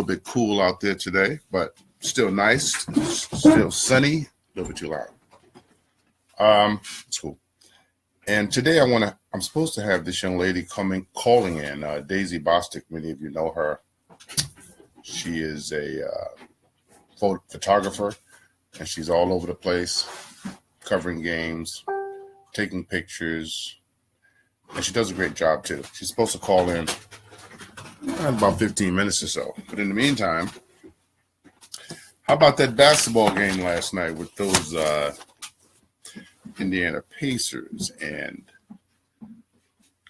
little bit cool out there today, but still nice, still sunny, a little bit too loud. It's cool. And today I'm supposed to have this young lady calling in, Daisy Bostic. Many of you know her. She is a photographer, and she's all over the place, covering games, taking pictures, and she does a great job too. She's supposed to call in about 15 minutes or so. But in the meantime, how about that basketball game last night with those Indiana Pacers and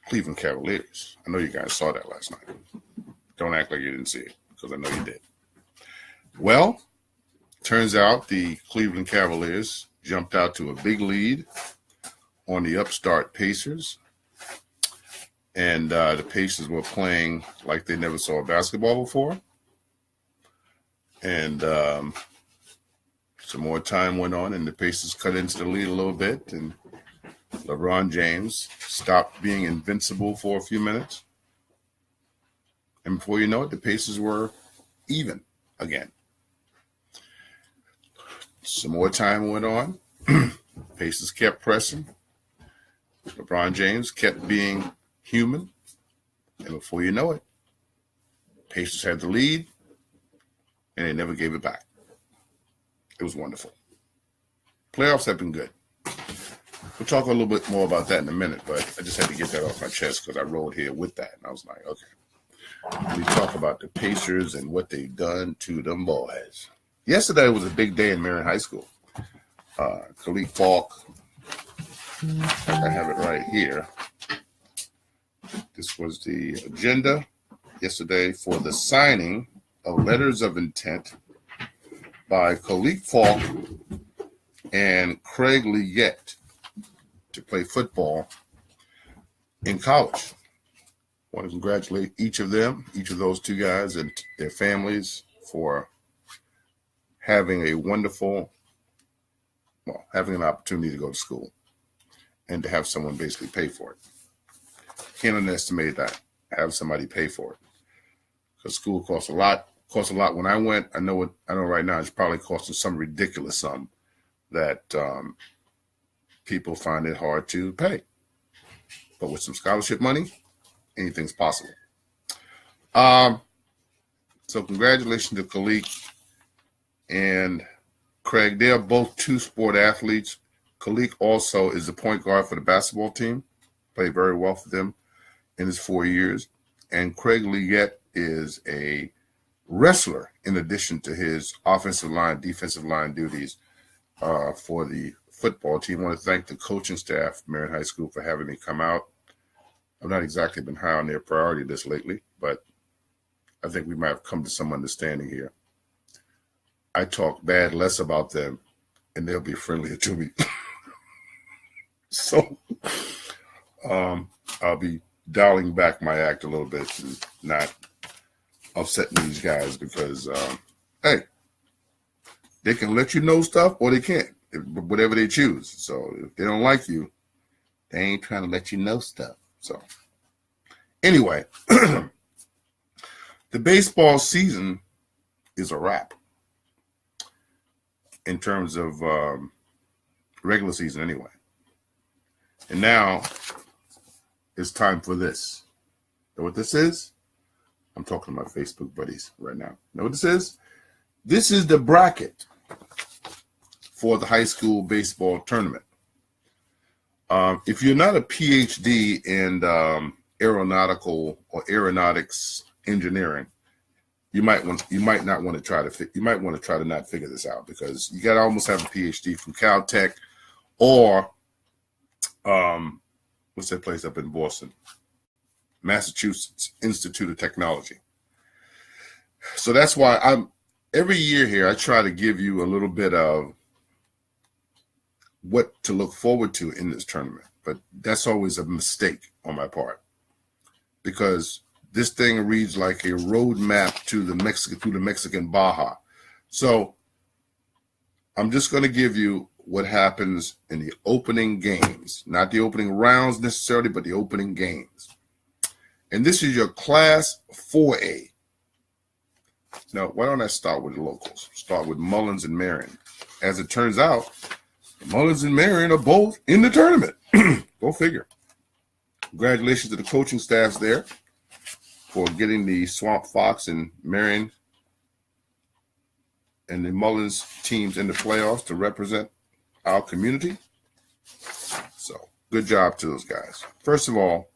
Cleveland Cavaliers? I know you guys saw that last night. Don't act like you didn't see it, because I know you did. Well, turns out the Cleveland Cavaliers jumped out to a big lead on the upstart Pacers. And the Pacers were playing like they never saw basketball before. And some more time went on, and the Pacers cut into the lead a little bit. And LeBron James stopped being invincible for a few minutes. And before you know it, the Pacers were even again. Some more time went on. Pacers kept pressing. LeBron James kept being human, and before you know it, Pacers had the lead, and they never gave it back. It was wonderful. Playoffs have been good. We'll talk a little bit more about that in a minute, but I just had to get that off my chest because I rode here with that, and I was like, okay. We talk about the Pacers and what they've done to them boys. Yesterday was a big day in Marion High School. Khalid Falk, I have it right here. This was the agenda yesterday for the signing of letters of intent by Khalid Falk and Craig Liggett to play football in college. I want to congratulate each of those two guys and their families for having having an opportunity to go to school and to have someone basically pay for it. Can't underestimate that. Have somebody pay for it, because school costs a lot. When I went, I know right now it's probably costing some ridiculous sum that people find it hard to pay. But with some scholarship money, anything's possible. So congratulations to Khalid and Craig. They are both two-sport athletes. Khalid also is the point guard for the basketball team. Played very well for them in his 4 years. And Craig Liggett is a wrestler in addition to his offensive line, defensive line duties for the football team. I want to thank the coaching staff at Marion High School for having me come out. I've not exactly been high on their priority list lately, but I think we might have come to some understanding here. I talk bad less about them, and they'll be friendlier to me. So I'll be dialing back my act a little bit and not upsetting these guys because, hey, they can let you know stuff or they can't, whatever they choose. So if they don't like you, they ain't trying to let you know stuff. So anyway, the baseball season is a wrap in terms of regular season anyway. And now it's time for this. Know what this is? I'm talking to my Facebook buddies right now. Know what this is? This is the bracket for the high school baseball tournament. If you're not a PhD in aeronautical or aeronautics engineering, you might want to try to not figure this out, because you got to almost have a PhD from Caltech or what's that place up in Boston? Massachusetts Institute of Technology. So that's why every year here I try to give you a little bit of what to look forward to in this tournament. But that's always a mistake on my part, because this thing reads like a roadmap to the Mexican Baja. So I'm just going to give you what happens in the opening games, not the opening rounds necessarily, but the opening games. And this is your Class 4A. Now, why don't I start with the locals? Start with Mullins and Marion. As it turns out, Mullins and Marion are both in the tournament. Go figure. Congratulations to the coaching staffs there for getting the Swamp Fox and Marion and the Mullins teams in the playoffs to represent our community. So, good job to those guys. First of all,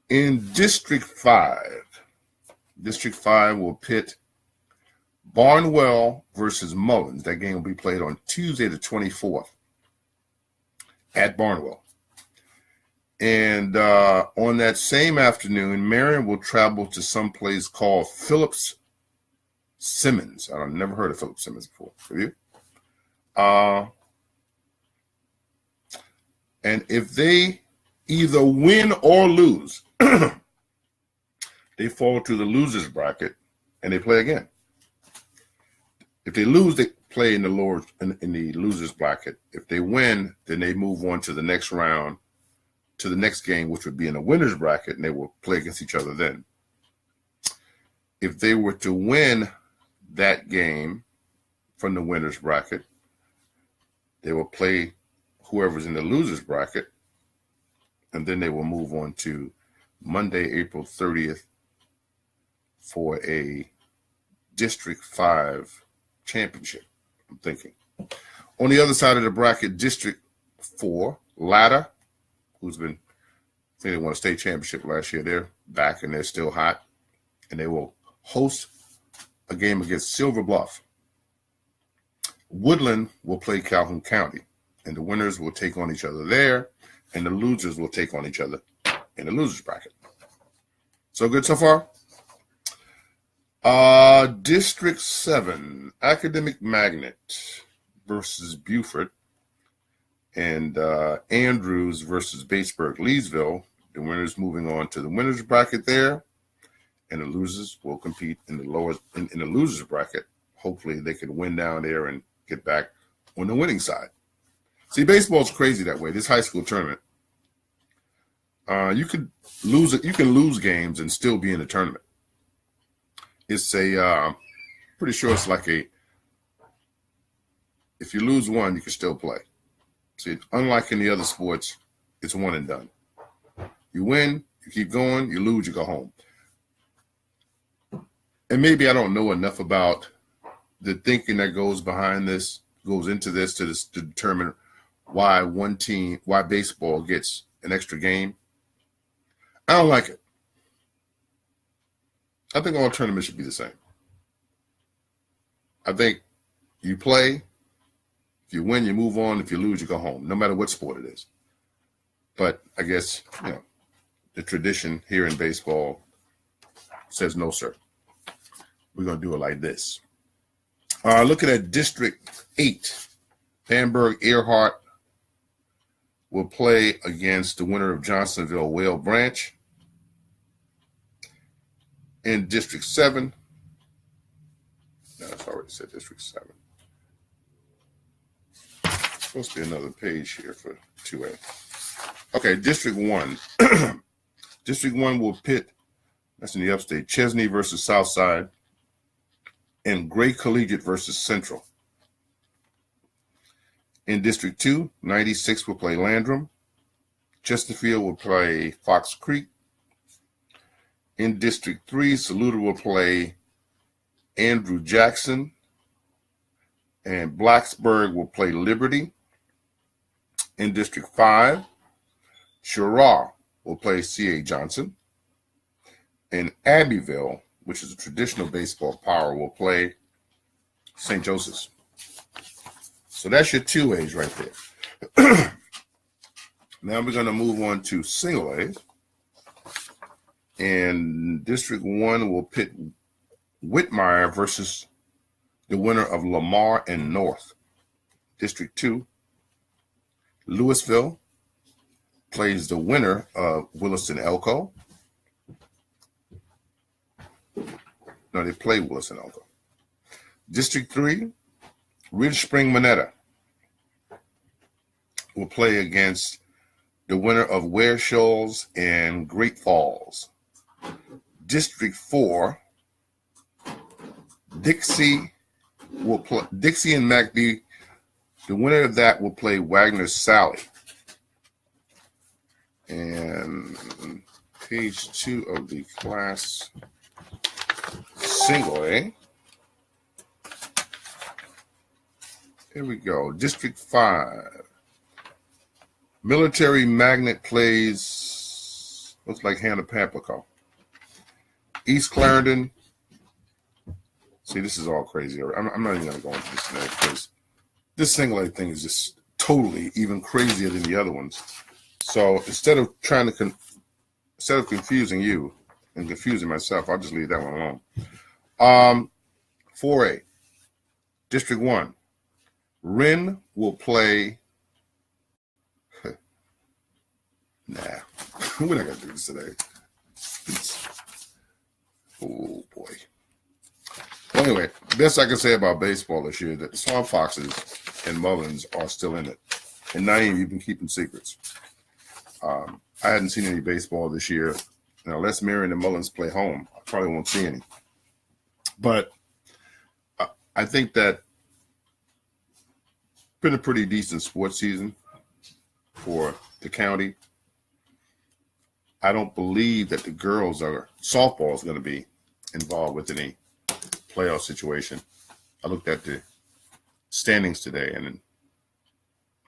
in District 5 will pit Barnwell versus Mullins. That game will be played on Tuesday the 24th at Barnwell. And on that same afternoon, Marion will travel to some place called Phillips Simmons. I've never heard of Phillips Simmons before. Have you? And if they either win or lose, they fall to the losers bracket and they play again. If they lose, they play in the losers bracket. If they win, then they move on to the next round, to the next game, which would be in the winners bracket, and they will play against each other then. If they were to win that game from the winners bracket, they will play whoever's in the losers bracket, and then they will move on to Monday, April 30th for a District 5 championship, I'm thinking. On the other side of the bracket, District 4, Latta, who's been, I think they won a state championship last year. They're back and they're still hot. And they will host a game against Silver Bluff. Woodland will play Calhoun County. And the winners will take on each other there. And the losers will take on each other in the losers bracket. So good so far? District 7, Academic Magnet versus Beaufort. And Andrews versus Batesburg Leesville. The winners moving on to the winners bracket there, and the losers will compete in the in the losers bracket. Hopefully, they can win down there and get back on the winning side. See, baseball's crazy that way. This high school tournament, you can lose games and still be in the tournament. It's pretty sure it's like if you lose one, you can still play. See, unlike in the other sports, it's one and done. You win, you keep going, you lose, you go home. And maybe I don't know enough about the thinking that goes into this to determine why baseball gets an extra game. I don't like it. I think all tournaments should be the same. I think you play. If you win, you move on. If you lose, you go home, no matter what sport it is. But I guess, the tradition here in baseball says no, sir. We're going to do it like this. Looking at District 8, Bamberg Earhart will play against the winner of Johnsonville Whale Branch. In District 7, no, it's already said District 7. Supposed to be another page here for 2A. Okay, District 1. District 1 will pit, that's in the upstate, Chesney versus Southside, and Gray Collegiate versus Central. In District 2, 96 will play Landrum. Chesterfield will play Fox Creek. In District 3, Saluda will play Andrew Jackson. And Blacksburg will play Liberty. In District 5, Cheraw will play C.A. Johnson. And Abbeville, which is a traditional baseball power, will play St. Joseph's. So that's your 2A's right there. Now we're going to move on to single A's. And District 1 will pit Whitmire versus the winner of Lamar and North. District 2, Louisville plays the winner of Williston Elko. No, they play Williston Elko. District 3, Ridge Spring Monetta will play against the winner of Ware Shoals and Great Falls. District 4, Dixie will play Dixie and MacD. The winner of that will play Wagner Sally. And page 2 of the class single A. Here we go. District 5. Military Magnet plays, looks like Hannah Pamplico. East Clarendon. See, this is all crazy. I'm not even going to go into this today because this single A thing is just totally even crazier than the other ones. So instead of confusing you and confusing myself, I'll just leave that one alone. 4A, District 1. Wren will play. Nah, we're not going to do this today. Oh, boy. Well, anyway, best I can say about baseball this year that the Swamp Foxes and Mullins are still in it. And Naeem, you've been keeping secrets. I hadn't seen any baseball this year. Now, unless Marion and Mullins play home, I probably won't see any. But I think that it's been a pretty decent sports season for the county. I don't believe that the girls or softball is going to be involved with any playoff situation. I looked at the standings today, and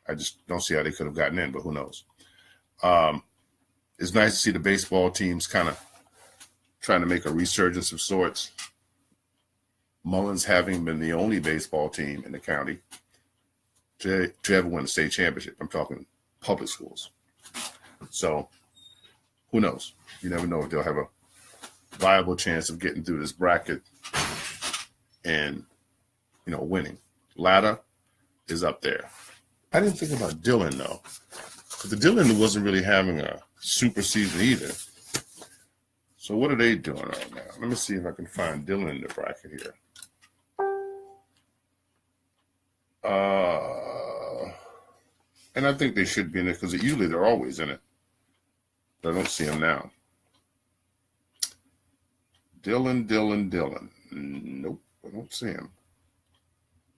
I just don't see how they could have gotten in, but who knows. It's nice to see the baseball teams kind of trying to make a resurgence of sorts. Mullins having been the only baseball team in the county to ever win a state championship. I'm talking public schools. So who knows? You never know if they'll have a viable chance of getting through this bracket and, winning. Latta is up there. I didn't think about Dillon, though. But the Dillon wasn't really having a super season either. So what are they doing right now? Let me see if I can find Dillon in the bracket here. And I think they should be in it because usually they're always in it. But I don't see them now. Dillon. Nope, I don't see him.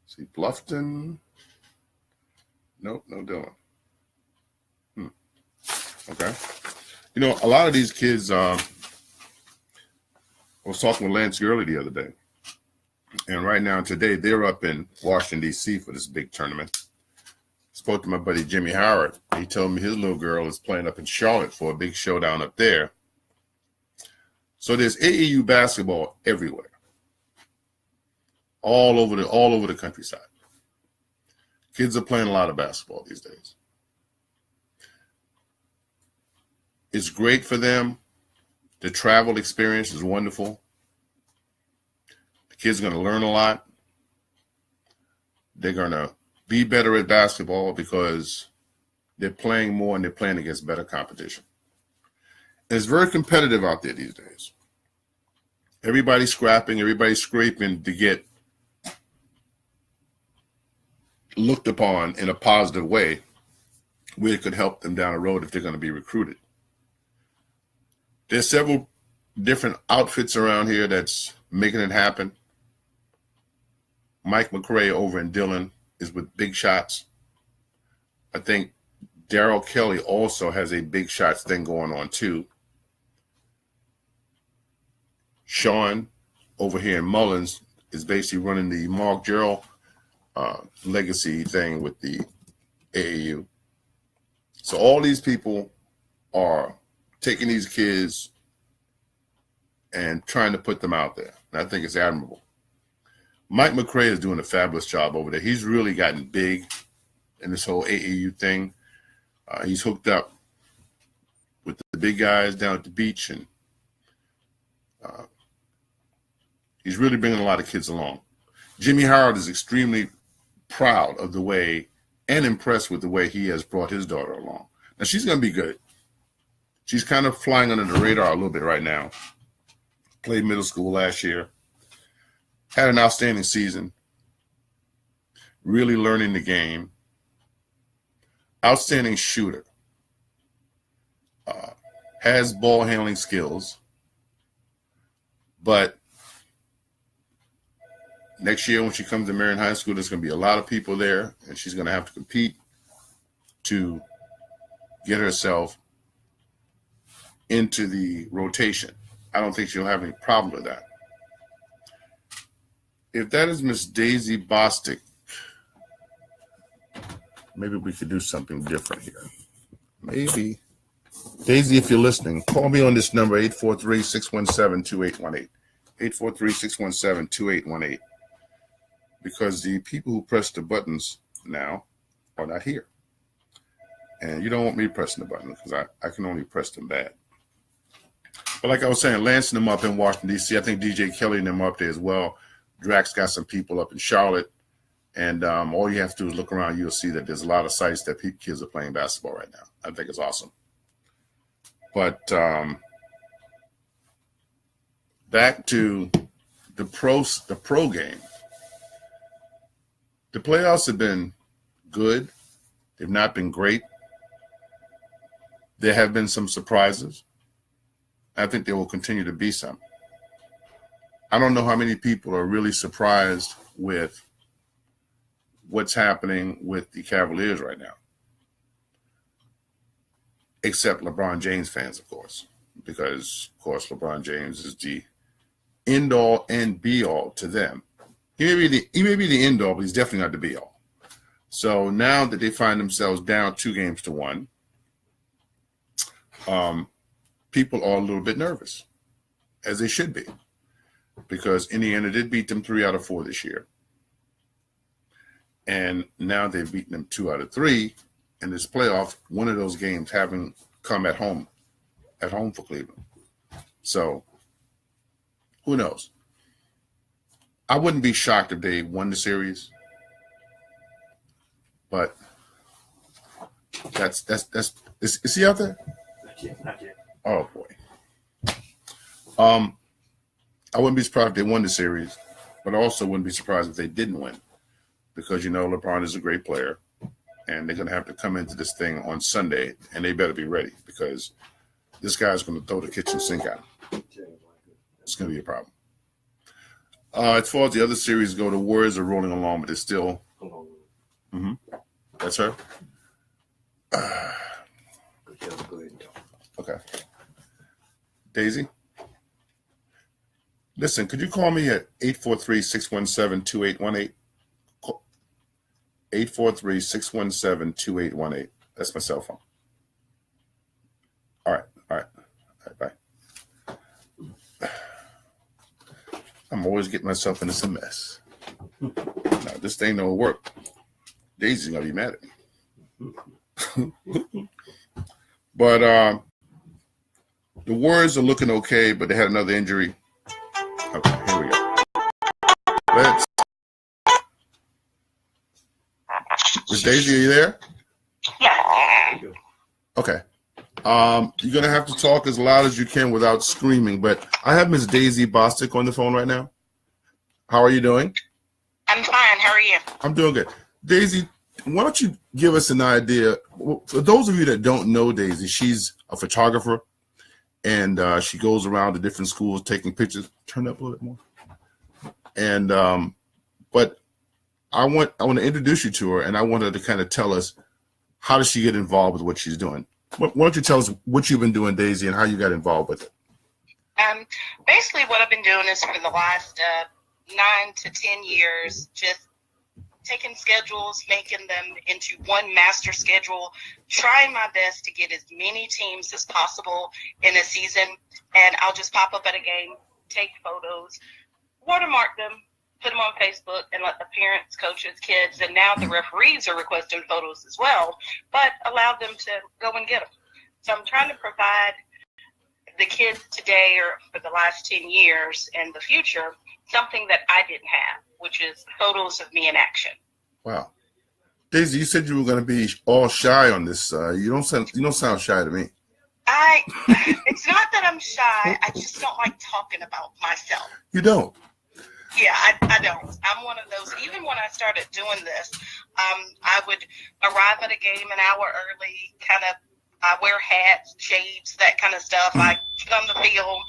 See Bluffton. Nope, no Dillon. Okay. A lot of these kids, I was talking with Lance Gurley the other day. And right now, today, they're up in Washington, D.C. for this big tournament. Spoke to my buddy Jimmy Howard. He told me his little girl is playing up in Charlotte for a big showdown up there. So there's AAU basketball everywhere. All over the countryside. Kids are playing a lot of basketball these days. It's great for them. The travel experience is wonderful. The kids are going to learn a lot. They're going to be better at basketball because they're playing more and they're playing against better competition. It's very competitive out there these days. Everybody's scrapping, everybody's scraping to get looked upon in a positive way where it could help them down the road if they're going to be recruited. There's several different outfits around here that's making it happen. Mike McCray over in Dillon is with Big Shots. I think Daryl Kelly also has a Big Shots thing going on too. Sean over here in Mullins is basically running the Mark Gerald legacy thing with the AAU. So all these people are taking these kids and trying to put them out there. And I think it's admirable. Mike McCray is doing a fabulous job over there. He's really gotten big in this whole AAU thing. He's hooked up with the big guys down at the beach, and he's really bringing a lot of kids along. Jimmy Howard is extremely proud of the way and impressed with the way he has brought his daughter along. Now, she's going to be good. She's kind of flying under the radar a little bit right now. Played middle school last year. Had an outstanding season. Really learning the game. Outstanding shooter. Has ball handling skills. But Next year when she comes to Marion High School, there's going to be a lot of people there, and she's going to have to compete to get herself into the rotation. I don't think she'll have any problem with that. If that is Miss Daisy Bostic, maybe we could do something different here. Maybe. Daisy, if you're listening, call me on this number, 843-617-2818. 843-617-2818. Because the people who press the buttons now are not here. And you don't want me pressing the button because I can only press them bad. But like I was saying, Lance and them up in Washington, D.C. I think DJ Kelly and them up there as well. Drax got some people up in Charlotte. And all you have to do is look around. You'll see that there's a lot of sites that kids are playing basketball right now. I think it's awesome. But back to the pro game. The playoffs have been good. They've not been great. There have been some surprises. I think there will continue to be some. I don't know how many people are really surprised with what's happening with the Cavaliers right now, except LeBron James fans, of course, because, of course, LeBron James is the end-all and be-all to them. He may be the end-all, but he's definitely not the be-all. So now that they find themselves down 2-1, people are a little bit nervous, as they should be, because Indiana did beat them 3 out of 4 this year. And now they've beaten them 2 out of 3 in this playoff, one of those games having come at home for Cleveland. So who knows? I wouldn't be shocked if they won the series, but is he out there? Not yet. Oh boy. I wouldn't be surprised if they won the series, but I also wouldn't be surprised if they didn't win, because LeBron is a great player, and they're going to have to come into this thing on Sunday, and they better be ready, because this guy's going to throw the kitchen sink out. It's going to be a problem. As far as the other series go, the Warriors are rolling along, but they're still. Mm-hmm. That's her. Okay. Daisy? Listen, could you call me at 843-617-2818? 843-617-2818. That's my cell phone. All right, bye. I'm always getting myself into some mess. Now, this thing don't work. Daisy's going to be mad at me. But the Warriors are looking okay, but they had another injury. Okay, here we go. Is Daisy, are you there? Yeah. Okay. You're going to have to talk as loud as you can without screaming, but I have Miss Daisy Bostic on the phone right now. How are you doing? I'm fine. How are you? I'm doing good. Daisy, why don't you give us an idea? For those of you that don't know Daisy, she's a photographer, and she goes around to different schools taking pictures. Turn it up a little bit more. And but I want to introduce you to her, and I want her to kind of tell us, how does she get involved with what she's doing? Why don't you tell us what you've been doing, Daisy, and how you got involved with it? Basically, what I've been doing is for the last 9 to 10 years, just taking schedules, making them into one master schedule, trying my best to get as many teams as possible in a season. And I'll just pop up at a game, take photos, watermark them, put them on Facebook, and let the parents, coaches, kids, and now the referees are requesting photos as well, but allow them to go and get them. So I'm trying to provide the kids today, or for the last 10 years and the future, something that I didn't have, which is photos of me in action. Wow. Daisy, you said you were going to be all shy on this. You don't sound shy to me. It's not that I'm shy. I just don't like talking about myself. You don't? Yeah, I don't. I'm one of those. Even when I started doing this, I would arrive at a game an hour early, kind of I wear hats, shades, that kind of stuff. I get on the field,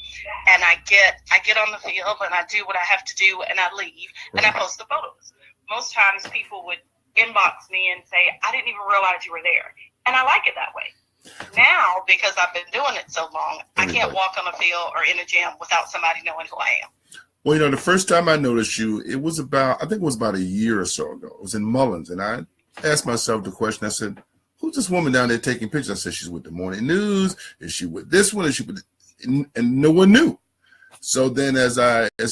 and I get on the field, and I do what I have to do, and I leave, and I post the photos. Most times people would inbox me and say, I didn't even realize you were there. And I like it that way. Now, because I've been doing it so long, I can't walk on a field or in a gym without somebody knowing who I am. Well, the first time I noticed you, I think it was about a year or so ago. It was in Mullins, and I asked myself the question. I said, who's this woman down there taking pictures? I said, she's with the Morning News. Is she with this one? Is she with, and no one knew. So then as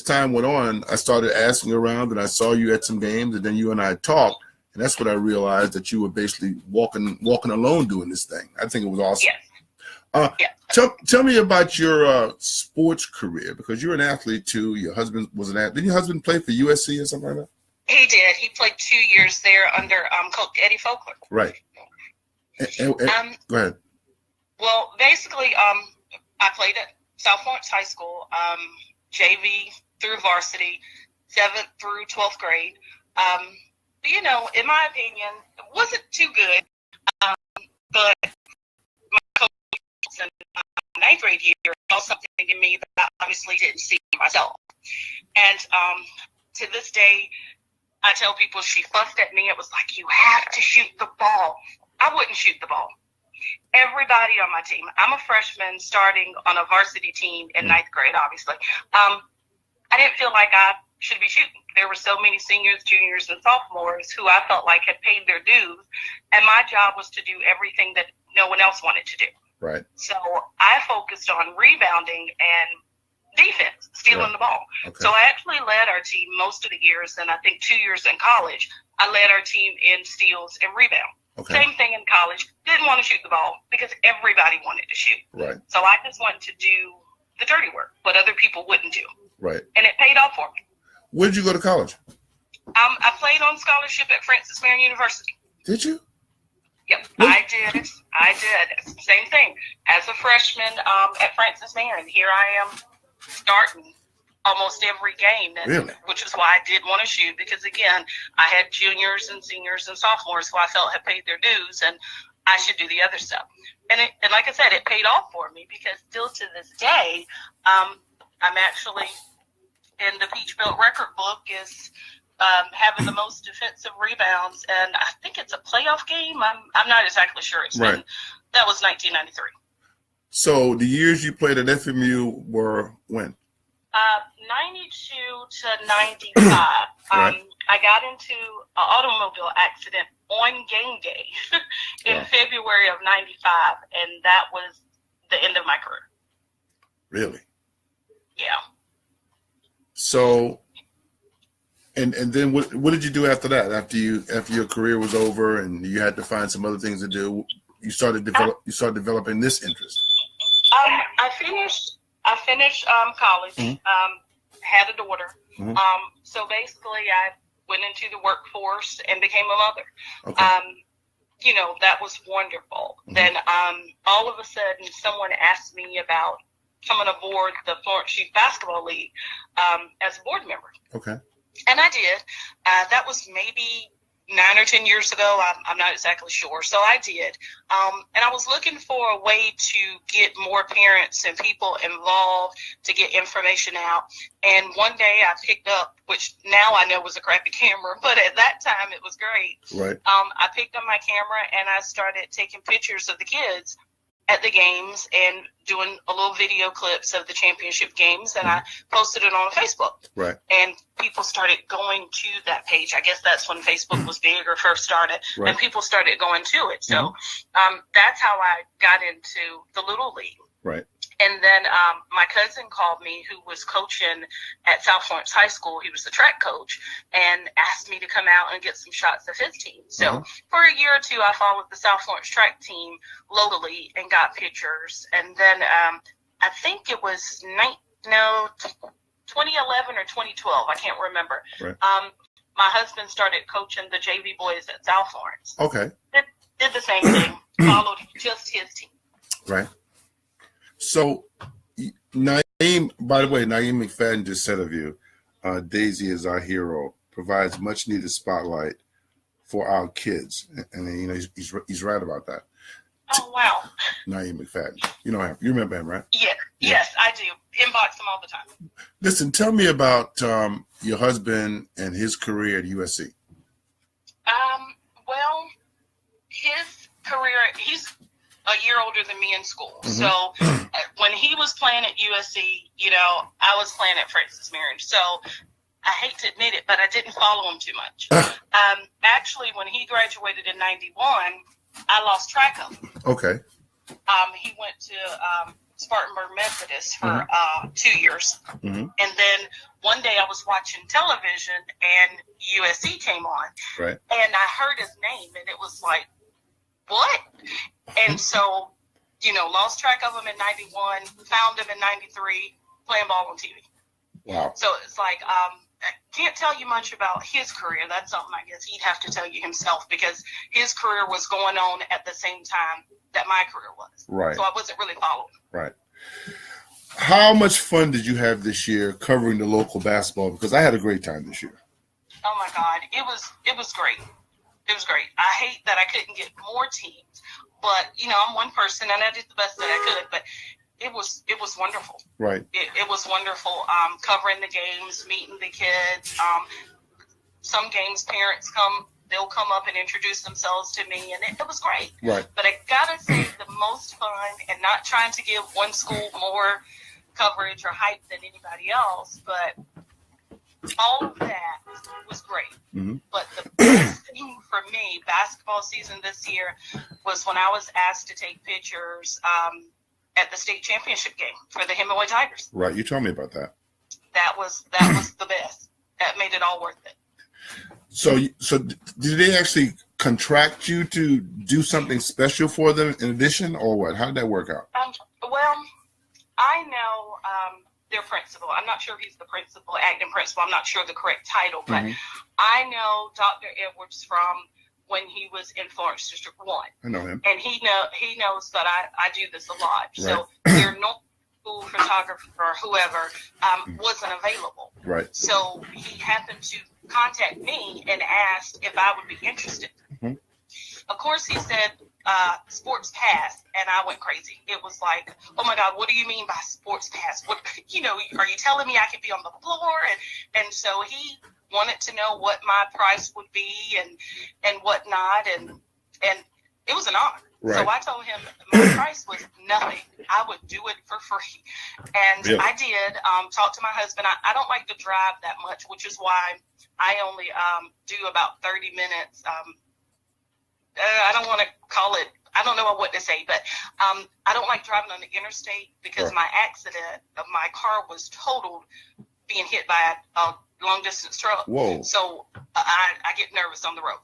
time went on, I started asking around, and I saw you at some games, and then you and I talked, and that's when I realized that you were basically walking alone doing this thing. I think it was awesome. Yes. Tell me about your sports career, because you're an athlete too. Your husband was an athlete. Didn't your husband play for USC or something like that? He did. He played 2 years there under Coach Eddie Folkler. Right. Go ahead. Well, basically, I played at South Florence High School, JV through varsity, 7th through 12th grade. In my opinion, it wasn't too good. But my coach in 9th grade year saw something in me that I obviously didn't see myself. And to this day, I tell people she fussed at me. It was like, you have to shoot the ball. I wouldn't shoot the ball. Everybody on my team, I'm a freshman starting on a varsity team in 9th grade, obviously. I didn't feel like I should be shooting. There were so many seniors, juniors, and sophomores who I felt like had paid their dues, and my job was to do everything that no one else wanted to do. Right. So I focused on rebounding and defense, stealing the ball. Okay. So I actually led our team most of the years, and I think 2 years in college, I led our team in steals and rebound. Okay. Same thing in college. Didn't want to shoot the ball because everybody wanted to shoot. Right. So I just wanted to do the dirty work, what other people wouldn't do. Right. And it paid off for me. Where did you go to college? I played on scholarship at Francis Marion University. Did you? Yep, I did. Same thing. As a freshman at Francis Marion, here I am starting almost every game, which is why I did want to shoot, because, again, I had juniors and seniors and sophomores who I felt had paid their dues, and I should do the other stuff. And like I said, it paid off for me, because still to this day, I'm actually in the Peach Belt record book is having the most defensive rebounds, and I think it's a playoff game. I'm not exactly sure. That was 1993. So the years you played at FMU were when? 92 to 95. Right. I got into an automobile accident on game day in February of 95, and that was the end of my career. Really? Yeah. So, and then what did you do after that? After your career was over and you had to find some other things to do, you started developing this interest. I finished college. Mm-hmm. Had a daughter. Mm-hmm. So basically, I went into the workforce and became a mother. Okay. That was wonderful. Mm-hmm. Then all of a sudden, someone asked me about coming aboard the Florence Youth Basketball League as a board member. Okay. And I did. That was maybe 9 or 10 years ago. I'm not exactly sure. So I did. And I was looking for a way to get more parents and people involved to get information out. And one day I picked up, which now I know was a crappy camera, but at that time it was great. Right. I picked up my camera and I started taking pictures of the kids at the games and doing a little video clips of the championship games, and I posted it on Facebook. Right. And people started going to that page. I guess that's when Facebook was big or first started, right. And people started going to it. So that's how I got into the Little League. Right. And then my cousin called me, who was coaching at South Florence High School. He was the track coach, and asked me to come out and get some shots of his team. So for a year or two, I followed the South Florence track team locally and got pictures. And then I think it was 2011 or 2012. I can't remember. Right. My husband started coaching the JV boys at South Florence. Okay. Did the same thing. Followed just his team. Right. So, Naeem, by the way, Naeem McFadden just said of you, Daisy is our hero, provides much needed spotlight for our kids. And he's right about that. Oh, wow. Naeem McFadden. You remember him, right? Yeah. Yes, I do. Inbox him all the time. Listen, tell me about your husband and his career at USC. Well, his career, he's a year older than me in school. Mm-hmm. So when he was playing at USC, I was playing at Francis Marion. So I hate to admit it, but I didn't follow him too much. Actually, when he graduated in 91, I lost track of him. Okay. He went to Spartanburg Methodist for 2 years. Mm-hmm. And then one day I was watching television and USC came on. Right. And I heard his name and it was like, what? And so, lost track of him in 91, found him in 93, playing ball on TV. Wow. So it's like, I can't tell you much about his career. That's something I guess he'd have to tell you himself because his career was going on at the same time that my career was. Right. So I wasn't really following. Right. How much fun did you have this year covering the local basketball? Because I had a great time this year. Oh my God, it was great. It was great. I hate that I couldn't get more teams, but I'm one person and I did the best that I could. But it was wonderful. Right. It was wonderful covering the games, meeting the kids. Some games, parents they'll come up and introduce themselves to me, and it was great. Right. But I gotta say, the most fun, and not trying to give one school more coverage or hype than anybody else, but all of that was great. Mm-hmm. But the best thing for me, basketball season this year, was when I was asked to take pictures at the state championship game for the Hemingway Tigers. Right. You told me about that. That was the best. That made it all worth it. So did they actually contract you to do something special for them in addition, or what? How did that work out? Well, I know their principal. I'm not sure if he's the principal, acting principal. I'm not sure the correct title, but I know Dr. Edwards from when he was in Florence District 1. I know him. And he knows that I do this a lot. Right. So their normal school photographer or whoever wasn't available. Right. So he happened to contact me and asked if I would be interested. Mm-hmm. Of course, he said sports pass, and I went crazy. It was like, oh my God, what do you mean by sports pass? What are you telling me I could be on the floor? And so he wanted to know what my price would be and whatnot, and it was an honor. Right. So I told him my price was nothing. I would do it for free. And really? I did talk to my husband. I don't like to drive that much, which is why I only do about 30 minutes. I don't want to call it, I don't know what to say, but I don't like driving on the interstate because my accident of my car was totaled being hit by a long distance truck. Whoa. So I get nervous on the road.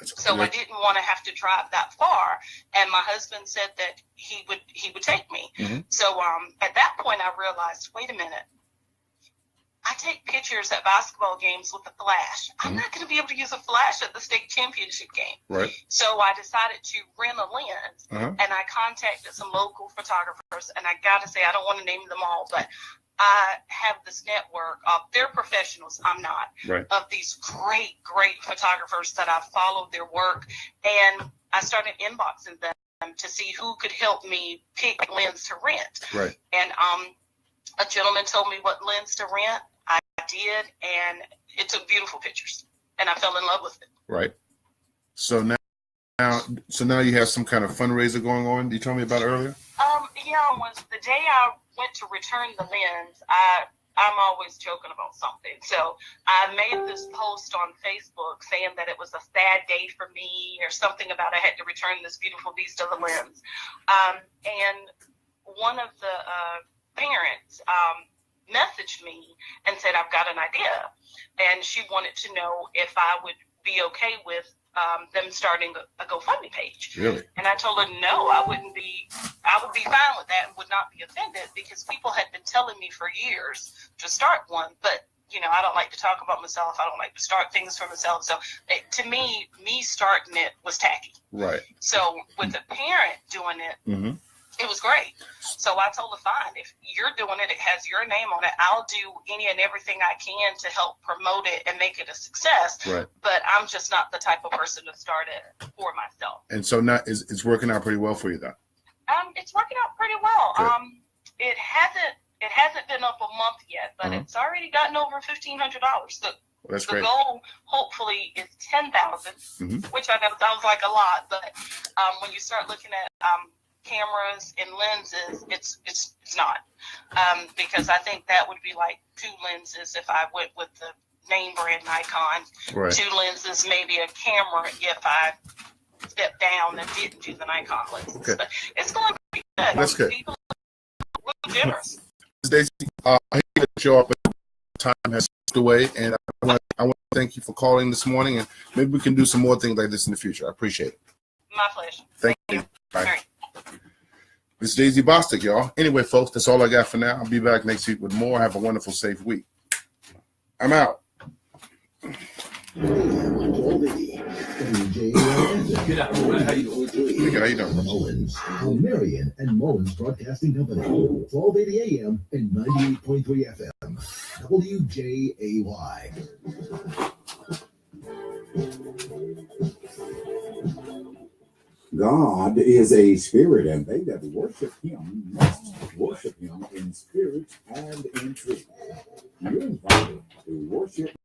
So I didn't want to have to drive that far, and my husband said that he would take me. Mm-hmm. So at that point, I realized, wait a minute, I take pictures at basketball games with a flash. I'm not going to be able to use a flash at the state championship game. Right. So I decided to rent a lens, and I contacted some local photographers, and I got to say, I don't want to name them all, but I have this network of, they're professionals, I'm not, of these great photographers that I followed their work, and I started inboxing them to see who could help me pick lens to rent. Right. And a gentleman told me what lens to rent. I did, and it took beautiful pictures, and I fell in love with it. Right. So now you have some kind of fundraiser going on. You told me about earlier. Yeah, was the day I went to return the lens. I'm always joking about something. So I made this post on Facebook saying that it was a sad day for me or something about I had to return this beautiful beast of the lens. And one of the parents messaged me and said, I've got an idea. And she wanted to know if I would be okay with them starting a GoFundMe page. Really? And I told her, no, I would be fine with that and would not be offended because people had been telling me for years to start one, but I don't like to talk about myself. I don't like to start things for myself. So to me starting it was tacky. Right. So with the parent doing it, It was great. So I told her, fine, if you're doing it, it has your name on it. I'll do any and everything I can to help promote it and make it a success. Right. But I'm just not the type of person to start it for myself. And so now it's working out pretty well for you, though. It's working out pretty well. Good. It hasn't been up a month yet, but it's already gotten over $1,500. That's the great. goal, hopefully, is 10,000, which I know sounds like a lot, but when you start looking at cameras and lenses, it's not, because I think that would be like 2 lenses if I went with the name brand Nikon. Right. 2 lenses, maybe a camera if I stepped down and didn't do the Nikon lenses. Okay. But it's going to be good. That's good. People are really generous. Stacey, I hate to show up, but time has slipped away, and I want to thank you for calling this morning, and maybe we can do some more things like this in the future. I appreciate it. My pleasure. Thank you. Bye. All right. This is Daisy Bostic, y'all. Anyway, folks, that's all I got for now. I'll be back next week with more. Have a wonderful, safe week. I'm out. Good afternoon. How you doing? How you doing? Mullins, Marion and Mullins Broadcasting Company, 1280 AM and 98.3 FM, WJAY. God is a spirit, and they that worship him must worship him in spirit and in truth. You're invited to worship